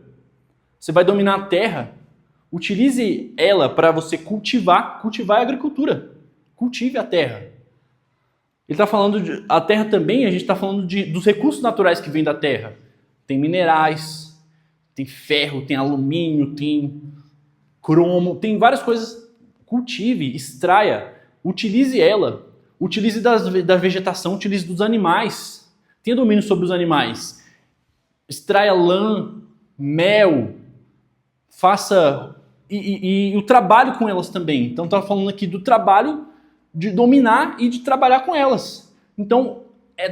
Você vai dominar a terra. Utilize ela para você cultivar. Cultivar é agricultura. Cultive a terra. Ele está falando de a terra também, a gente está falando dos recursos naturais que vêm da terra. Tem minerais, tem ferro, tem alumínio, tem cromo, tem várias coisas. Cultive, extraia. Utilize ela, utilize da vegetação, utilize dos animais. Tenha domínio sobre os animais. Extraia lã, mel, faça... E o trabalho com elas também. Então está falando aqui do trabalho de dominar e de trabalhar com elas. Então,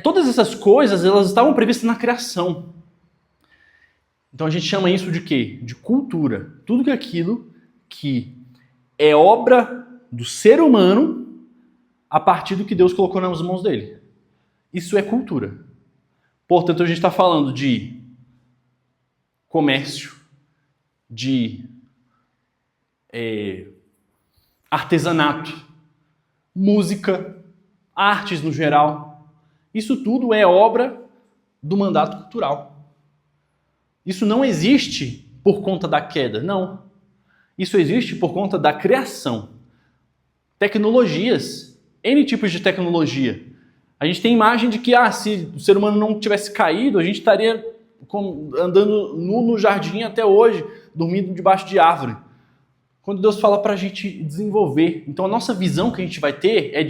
todas essas coisas, elas estavam previstas na criação. Então a gente chama isso de quê? De cultura. Tudo aquilo que é obra do ser humano a partir do que Deus colocou nas mãos dele. Isso é cultura. Portanto, a gente está falando de comércio, de artesanato, música, artes no geral. Isso tudo é obra do mandato cultural. Isso não existe por conta da queda, não. Isso existe por conta da criação. Tecnologias, N tipos de tecnologia. A gente tem imagem de que se o ser humano não tivesse caído, a gente estaria andando nu no jardim até hoje, dormindo debaixo de árvore. Quando Deus fala para a gente desenvolver. Então a nossa visão que a gente vai ter é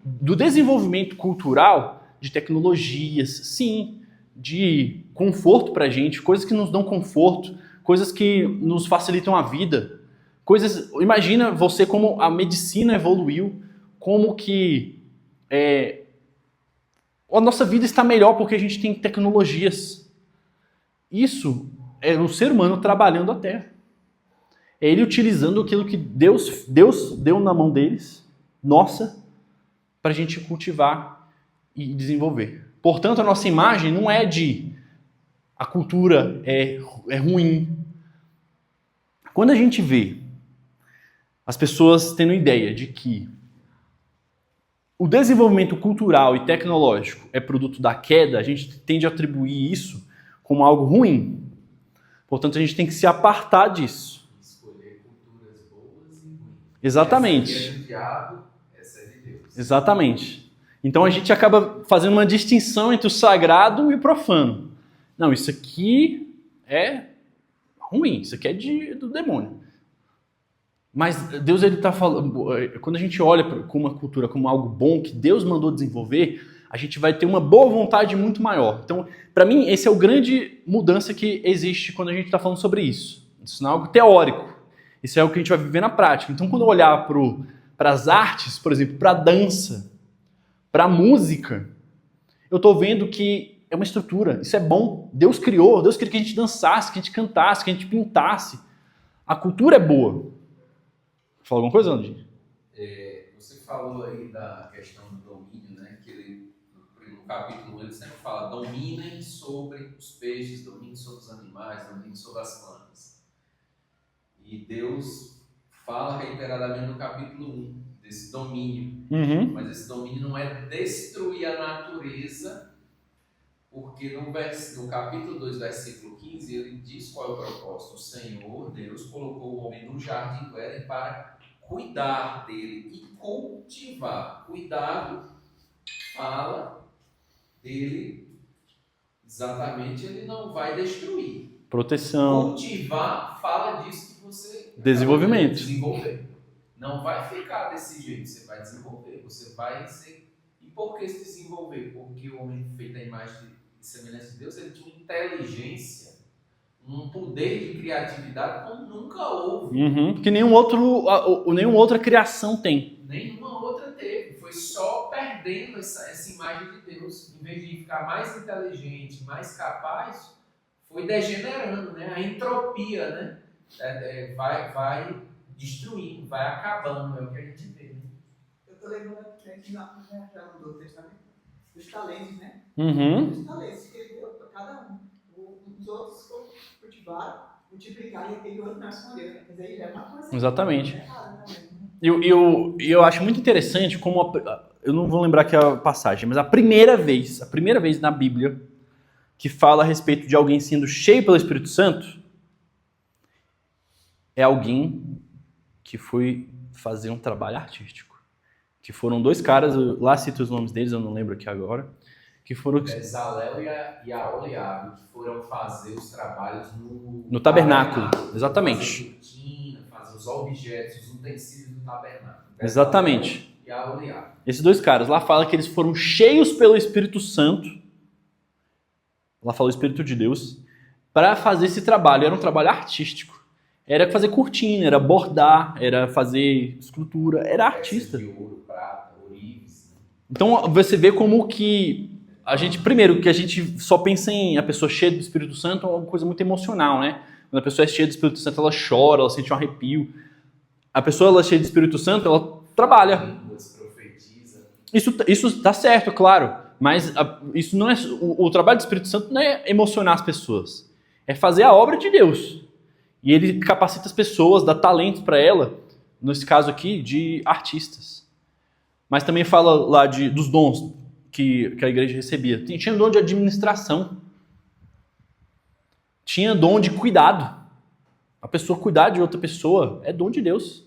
do desenvolvimento cultural, de tecnologias, sim, de conforto para a gente, coisas que nos dão conforto, coisas que nos facilitam a vida. Imagina você como a medicina evoluiu, como que a nossa vida está melhor porque a gente tem tecnologias. Isso é o ser humano trabalhando a terra. É ele utilizando aquilo que Deus deu na mão deles, nossa, para a gente cultivar e desenvolver. Portanto, a nossa imagem não é de a cultura é ruim. Quando a gente vê as pessoas tendo ideia de que o desenvolvimento cultural e tecnológico é produto da queda, a gente tende a atribuir isso como algo ruim. Portanto, a gente tem que se apartar disso.
Escolher culturas boas e ruins.
Exatamente.
Essa é do diabo, essa é de Deus.
Exatamente. Então a gente acaba fazendo uma distinção entre o sagrado e o profano. Não, isso aqui é ruim, isso aqui é do demônio. Mas Deus, ele está falando, quando a gente olha com uma cultura como algo bom que Deus mandou desenvolver, a gente vai ter uma boa vontade muito maior. Então, para mim, essa é a grande mudança que existe quando a gente está falando sobre isso. Isso não é algo teórico. Isso é o que a gente vai viver na prática. Então, quando eu olhar para as artes, por exemplo, para a dança, para a música, eu estou vendo que é uma estrutura. Isso é bom. Deus criou. Deus queria que a gente dançasse, que a gente cantasse, que a gente pintasse. A cultura é boa. Fala alguma coisa, Andy?
Você falou aí da questão do domínio, né? Que ele, no capítulo 1 ele sempre fala: dominem sobre os peixes, dominem sobre os animais, dominem sobre as plantas. E Deus fala reiteradamente no capítulo 1 desse domínio. Mas esse domínio não é destruir a natureza, porque no capítulo 2, versículo 15, ele diz qual é o propósito. O Senhor, Deus, colocou o homem no jardim do Éden para cuidar dele e cultivar. Cuidado fala dele, exatamente, ele não vai destruir.
Proteção.
Cultivar fala disso que você...
Desenvolvimento.
Desenvolver. Não vai ficar desse jeito, você vai desenvolver, você vai ser... E por que se desenvolver? Porque o homem feito à imagem e semelhança de Deus, ele tinha uma inteligência, um poder de criatividade como nunca houve.
Que nenhuma outra criação tem.
Nenhuma outra teve. Foi só perdendo essa imagem de Deus. Em vez de ficar mais inteligente, mais capaz, foi degenerando, né? A entropia, né? Vai destruindo, vai acabando, é o que a gente vê. Né?
Eu estou lembrando aqui já no Novo Testamento, os talentos, né? Os talentos que ele deu para cada um. Os outros cultivaram, multiplicaram e aquele outro nasce com Deus. Mas aí já é uma coisa.
Exatamente. Eu acho muito interessante como... eu não vou lembrar aqui a passagem, mas a primeira vez na Bíblia que fala a respeito de alguém sendo cheio pelo Espírito Santo é alguém que foi fazer um trabalho artístico. Que foram dois caras, lá cito os nomes deles, eu não lembro aqui agora, que foram...
Bezalel e Aholiabe, que foram fazer os trabalhos no
tabernáculo. Exatamente.
Fazer cortina, fazer os objetos, os utensílios do tabernáculo.
Exatamente.
E Aholiabe.
Esses dois caras, lá fala que eles foram cheios pelo Espírito Santo, lá fala o Espírito de Deus, para fazer esse trabalho. Era um trabalho artístico. Era fazer cortina, era bordar, era fazer escultura, era artista.
De ouro, prata, ourives.
Então você vê como que a gente, primeiro, que a gente só pensa em a pessoa cheia do Espírito Santo, é uma coisa muito emocional, né? Quando a pessoa é cheia do Espírito Santo, ela chora, ela sente um arrepio. A pessoa ela é cheia do Espírito Santo, ela trabalha.
Profetiza.
Isso tá certo, claro, mas isso não é o trabalho do Espírito Santo não é emocionar as pessoas, é fazer a obra de Deus. E ele capacita as pessoas, dá talento para ela, nesse caso aqui, de artistas. Mas também fala lá dos dons que a igreja recebia. Tinha dom de administração. Tinha dom de cuidado. A pessoa cuidar de outra pessoa é dom de Deus.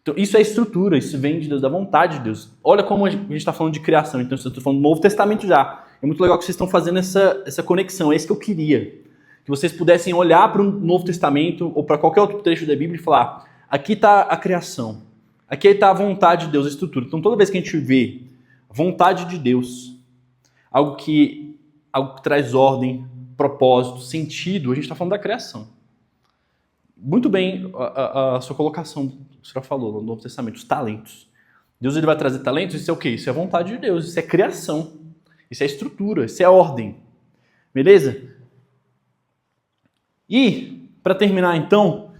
Então, isso é estrutura, isso vem de Deus, da vontade de Deus. Olha como a gente está falando de criação, então eu estou falando do Novo Testamento já. É muito legal que vocês estão fazendo essa conexão, é isso que eu queria. Que vocês pudessem olhar para o Novo Testamento ou para qualquer outro trecho da Bíblia e falar, aqui está a criação, aqui está a vontade de Deus, a estrutura. Então toda vez que a gente vê a vontade de Deus, algo que traz ordem, propósito, sentido, a gente está falando da criação. Muito bem a sua colocação, que a senhora falou no Novo Testamento, os talentos. Deus ele vai trazer talentos, isso é o quê? Isso é a vontade de Deus, isso é criação, isso é estrutura, isso é ordem. Beleza? E, para terminar então,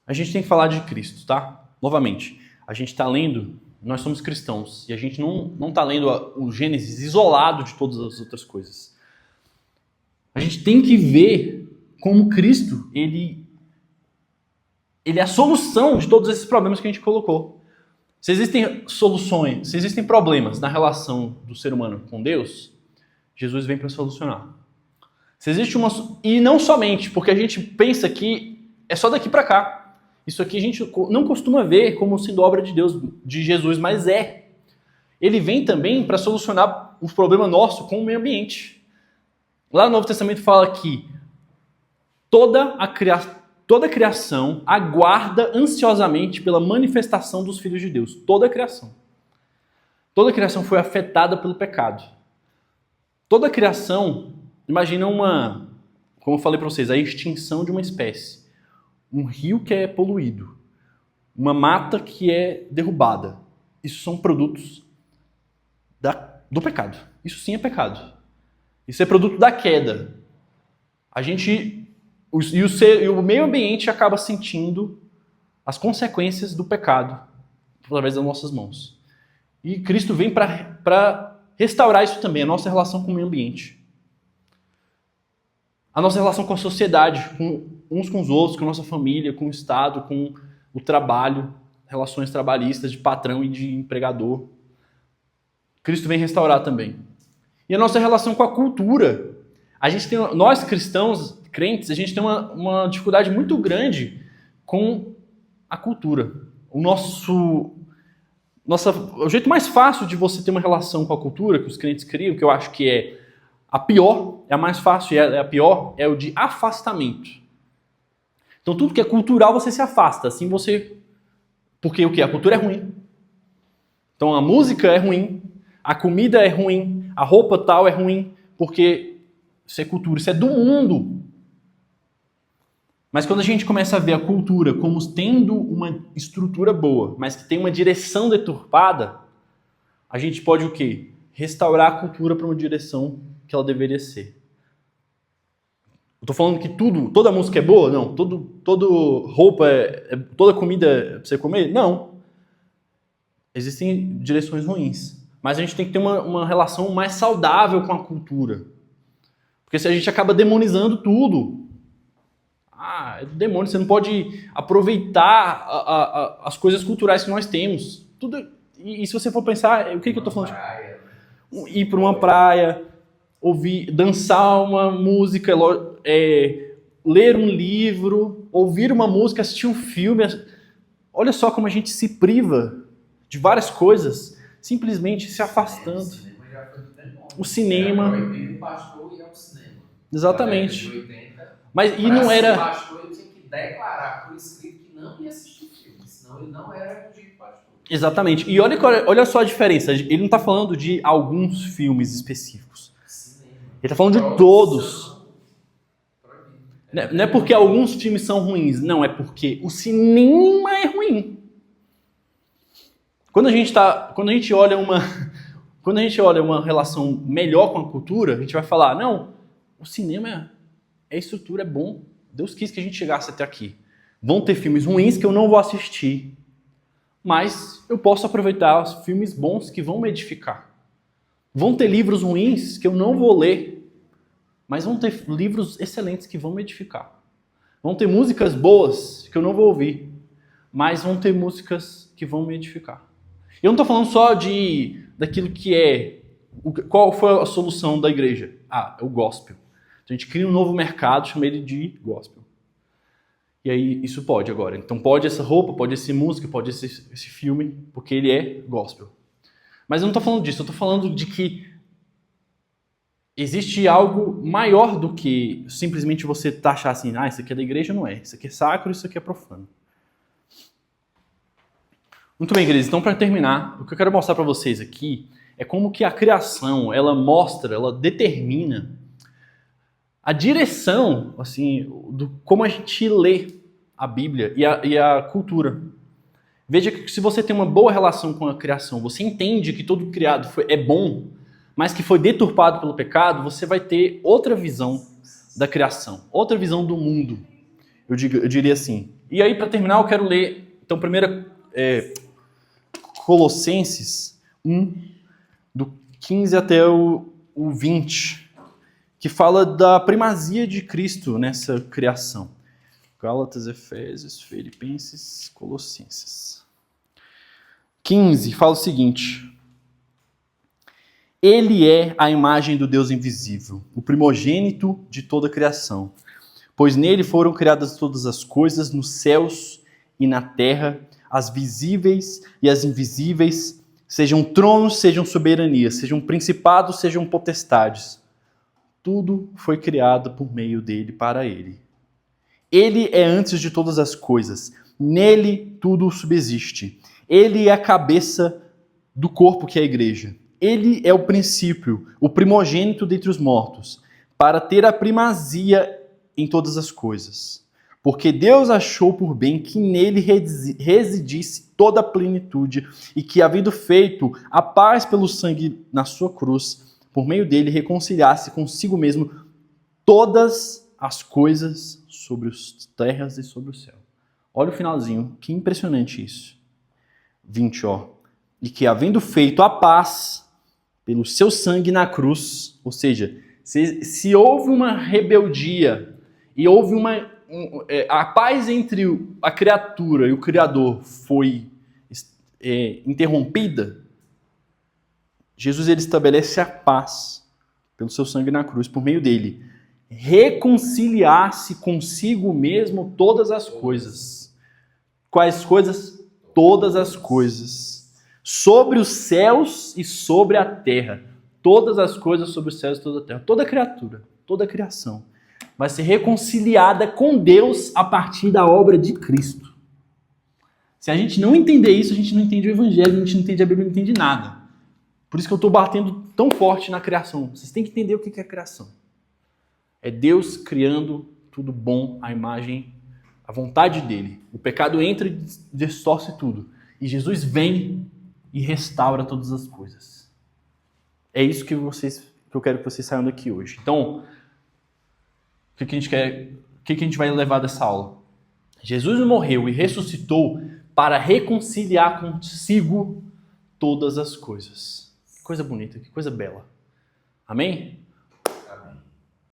a gente tem que falar de Cristo, tá? Novamente, a gente está lendo, nós somos cristãos, e a gente não está lendo o Gênesis isolado de todas as outras coisas. A gente tem que ver como Cristo, ele é a solução de todos esses problemas que a gente colocou. Se existem soluções, se existem problemas na relação do ser humano com Deus, Jesus vem para solucionar. Se existe e não somente, porque a gente pensa que é só daqui para cá. Isso aqui a gente não costuma ver como sendo obra de Deus, de Jesus, mas é. Ele vem também para solucionar o problema nosso com o meio ambiente. Lá no Novo Testamento fala que toda a criação aguarda ansiosamente pela manifestação dos filhos de Deus. Toda a criação. Toda a criação foi afetada pelo pecado. Toda a criação, imagina como eu falei para vocês, a extinção de uma espécie. um rio que é poluído, uma mata que é derrubada. Isso são produtos do pecado. Isso sim é pecado. Isso é produto da queda. E o meio ambiente acaba sentindo as consequências do pecado através das nossas mãos. E Cristo vem para restaurar isso também, a nossa relação com o meio ambiente. A nossa relação com a sociedade, uns com os outros, com a nossa família, com o Estado, com o trabalho, relações trabalhistas de patrão e de empregador. Cristo vem restaurar também. E a nossa relação com a cultura. Nós cristãos, crentes, a gente tem uma dificuldade muito grande com a cultura. O jeito mais fácil de você ter uma relação com a cultura que os crentes criam, que eu acho que é a pior, é a mais fácil e é a pior, é o de afastamento. Então tudo que é cultural você se afasta, assim você... Porque o quê? A cultura é ruim. Então a música é ruim, a comida é ruim, a roupa tal é ruim, porque isso é cultura, isso é do mundo. Mas quando a gente começa a ver a cultura como tendo uma estrutura boa, mas que tem uma direção deturpada, a gente pode o quê? Restaurar a cultura para uma direção que ela deveria ser. Eu tô falando que toda música é boa? Não. Toda roupa, toda comida é pra você comer? Não. Existem direções ruins. Mas a gente tem que ter uma relação mais saudável com a cultura. Porque se a gente acaba demonizando tudo. É do demônio, você não pode aproveitar as coisas culturais que nós temos. E se você for pensar, o que eu tô falando? Ir para uma praia, dançar uma música, ler um livro, ouvir uma música, assistir um filme. Olha só como a gente se priva de várias coisas, simplesmente se afastando.
O cinema já foi do demônio.
O cinema.
Era proibido o pastor ir ao cinema.
Exatamente.
Na década de 80,
mas e não era.
O pastor ele tinha que declarar por escrito que não ia assistir filme, senão ele não era ungido pastor.
Exatamente. E olha só a diferença. Ele não está falando de alguns filmes específicos.
Cinema.
Ele está falando de todos. Não é porque alguns filmes são ruins. Não, é porque o cinema é ruim. Quando a gente olha uma relação melhor com a cultura, a gente vai falar, não, o cinema é estrutura, é bom. Deus quis que a gente chegasse até aqui. Vão ter filmes ruins que eu não vou assistir. Mas eu posso aproveitar os filmes bons que vão me edificar. Vão ter livros ruins que eu não vou ler, mas vão ter livros excelentes que vão me edificar. Vão ter músicas boas que eu não vou ouvir, mas vão ter músicas que vão me edificar. Eu não estou falando só daquilo que é... Qual foi a solução da igreja? É o gospel. Então a gente cria um novo mercado, chama ele de gospel. E aí isso pode agora. Então pode essa roupa, pode essa música, pode esse filme, porque ele é gospel. Mas eu não estou falando disso, eu estou falando de que existe algo maior do que simplesmente você taxar assim, isso aqui é da igreja, não é. Isso aqui é sacro, isso aqui é profano. Muito bem, igreja. Então para terminar, o que eu quero mostrar para vocês aqui é como que a criação, ela determina a direção, assim, do como a gente lê a Bíblia e a cultura. Veja que se você tem uma boa relação com a criação, você entende que todo criado é bom, mas que foi deturpado pelo pecado, você vai ter outra visão da criação, outra visão do mundo, eu diria assim. E aí, para terminar, eu quero ler, então, primeiro, Colossenses 1, do 15 até o 20, que fala da primazia de Cristo nessa criação. Gálatas, Efésios, Filipenses, Colossenses. 15, fala o seguinte: Ele é a imagem do Deus invisível, o primogênito de toda a criação, pois nele foram criadas todas as coisas nos céus e na terra, as visíveis e as invisíveis, sejam tronos, sejam soberanias, sejam principados, sejam potestades. Tudo foi criado por meio dele, para ele. Ele é antes de todas as coisas. Nele tudo subsiste. Ele é a cabeça do corpo que é a igreja. Ele é o princípio, o primogênito dentre os mortos, para ter a primazia em todas as coisas. porque Deus achou por bem que nele residisse toda a plenitude e que, havendo feito a paz pelo sangue na sua cruz, por meio dele reconciliasse consigo mesmo todas as coisas sobre as terras e sobre o céu. Olha o finalzinho, que impressionante isso. 20, e que, havendo feito a paz pelo seu sangue na cruz, ou seja, se houve uma rebeldia e houve a paz entre a criatura e o Criador foi interrompida, Jesus ele estabelece a paz pelo seu sangue na cruz, por meio dele, reconciliar-se consigo mesmo todas as coisas. Quais coisas? Todas as coisas. Sobre os céus e sobre a terra. Todas as coisas sobre os céus e toda a terra. Toda criatura, toda criação vai ser reconciliada com Deus a partir da obra de Cristo. Se a gente não entender isso, a gente não entende o Evangelho, a gente não entende a Bíblia, não entende nada. Por isso que eu estou batendo tão forte na criação. Vocês têm que entender o que é criação. É Deus criando tudo bom, a imagem, a vontade dele. O pecado entra e distorce tudo. E Jesus vem e restaura todas as coisas. É isso que eu quero que vocês saiam daqui hoje. Então, o que a gente vai levar dessa aula? Jesus morreu e ressuscitou para reconciliar consigo todas as coisas. Que coisa bonita, que coisa bela. Amém?